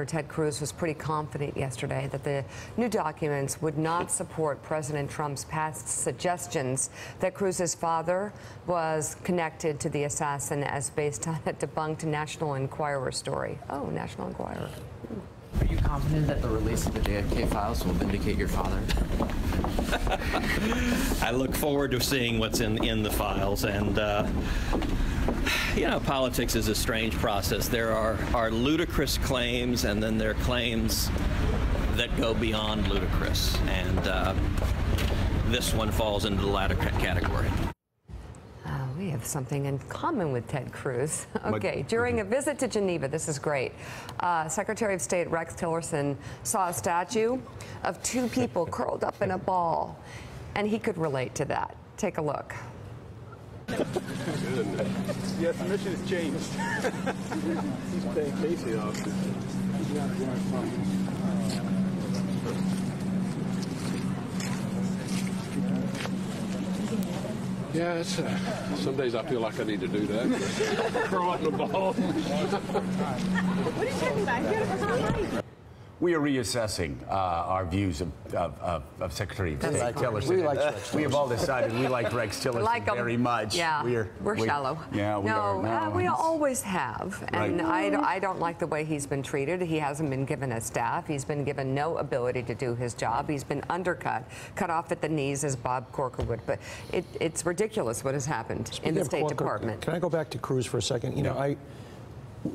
Ted Cruz was pretty confident yesterday that the new documents would not support President Trump's past suggestions that Cruz's father was connected to the assassin as based on a debunked National Enquirer story. Oh, National Enquirer. Are you confident that the release of the JFK files will vindicate your father? I look forward to seeing what's in the files, and you know, politics is a strange process. There are ludicrous claims, and then there are claims that go beyond ludicrous, and this one falls into the latter category. We have something in common with Ted Cruz. Okay, during a visit to Geneva, this is great, Secretary of State Rex Tillerson saw a statue of two people curled up in a ball, and he could relate to that. Take a look. Yes, the mission has changed. He's paying Casey off. Yeah, it's, some days I feel like I need to do that. Throw up the ball. What are you talking about? We are reassessing our views of Secretary of State Tillerson. We like Rex Tillerson. We have all decided we like Rex Tillerson very much. Yeah, we're shallow. Yeah, we are. No, we always have. And I don't like the way he's been treated. He hasn't been given a staff. He's been given no ability to do his job. He's been undercut, cut off at the knees, as Bob Corker would. But it's ridiculous what has happened in the State Department. Can I go back to Cruz for a second? You know,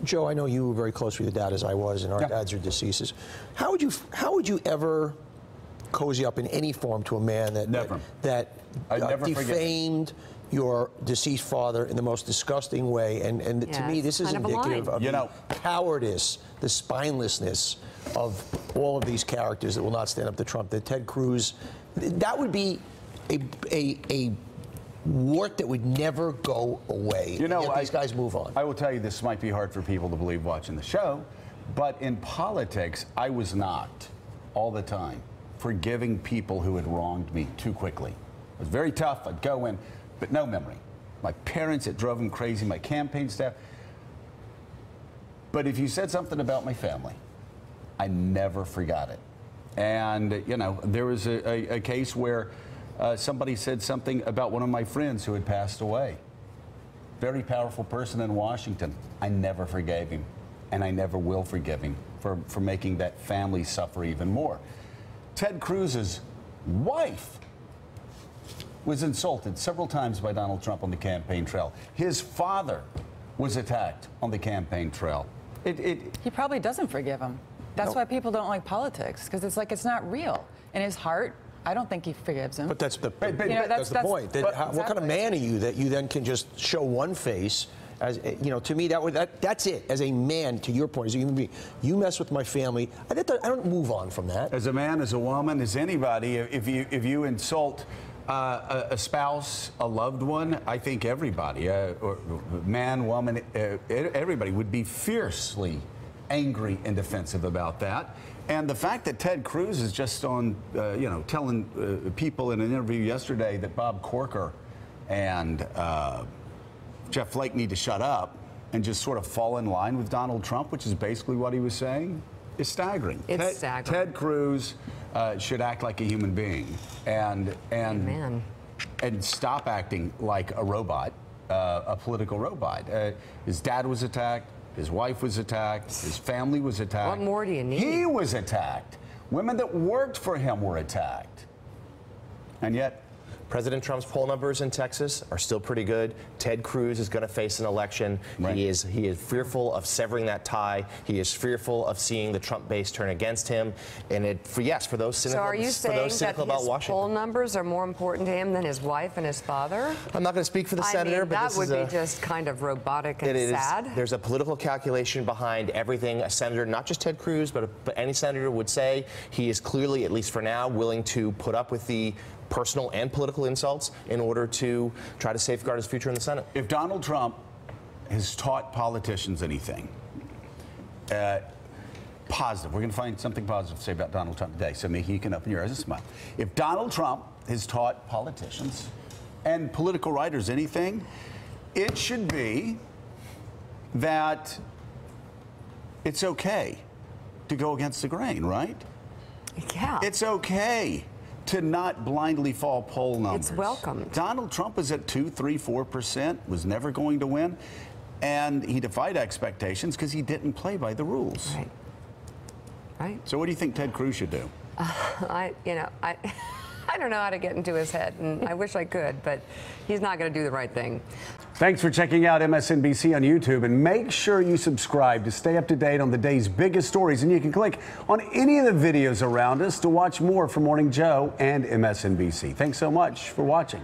Joe, I know you were very close with your dad, as I was, and our dads are deceased. How would you ever cozy up in any form to a man that defamed your deceased father in the most disgusting way? And to me, this is indicative of the cowardice, the spinelessness of all of these characters that will not stand up to Trump. That Ted Cruz, that would be a wart that would never go away. You know, these guys move on. I will tell you, this might be hard for people to believe watching the show, but in politics, I was not all the time forgiving people who had wronged me too quickly. It was very tough. I'd go in, but no memory. My parents, it drove them crazy. My campaign staff. But if you said something about my family, I never forgot it. And you know, there was a case where somebody said something about one of my friends who had passed away. Very powerful person in Washington. I never forgave him, and I never will forgive him for making that family suffer even more. Ted Cruz's wife was insulted several times by Donald Trump on the campaign trail. His father was attacked on the campaign trail. He probably doesn't forgive him. That's why people don't like politics, because it's like it's not real. In his heart, I don't think he forgives him. But that's the point. What kind of man are you that you then can just show one face? As you know, to me, that's it. As a man, to your point, as a human being, you mess with my family. I don't move on from that. As a man, as a woman, as anybody, if you insult a spouse, a loved one, I think everybody, or man, woman, everybody would be fiercely angry and defensive about that. And the fact that Ted Cruz is just on, you know, telling people in an interview yesterday that Bob Corker and Jeff Flake need to shut up and just sort of fall in line with Donald Trump, which is basically what he was saying, is staggering. It's staggering. Ted Cruz should act like a human being and stop acting like a robot, a political robot. His dad was attacked. His wife was attacked. His family was attacked. What more do you need? He was attacked. Women that worked for him were attacked. And yet, President Trump's poll numbers in Texas are still pretty good. Ted Cruz is going to face an election. Right. He is fearful of severing that tie. He is fearful of seeing the Trump base turn against him. And for those cynical, so are you saying that his poll numbers are more important to him than his wife and his father? I'm not going to speak for the senator, but that would be just kind of robotic and sad. There's a political calculation behind everything a senator, not just Ted Cruz, but any senator would say. He is clearly, at least for now, willing to put up with the personal and political insults in order to try to safeguard his future in the Senate. If Donald Trump has taught politicians anything, positive, we're going to find something positive to say about Donald Trump today, so maybe you can open your eyes and smile. If Donald Trump has taught politicians and political writers anything, it should be that it's okay to go against the grain, right? Yeah. It's okay to not blindly fall poll numbers. It's welcomed. Donald Trump is at 2, 3, 4%, was never going to win, and he defied expectations because he didn't play by the rules. Right. Right. So what do you think Ted Cruz should do? I don't know how to get into his head, and I wish I could, but he's not going to do the right thing. Thanks for checking out MSNBC on YouTube, and make sure you subscribe to stay up to date on the day's biggest stories. And you can click on any of the videos around us to watch more from Morning Joe and MSNBC. Thanks so much for watching.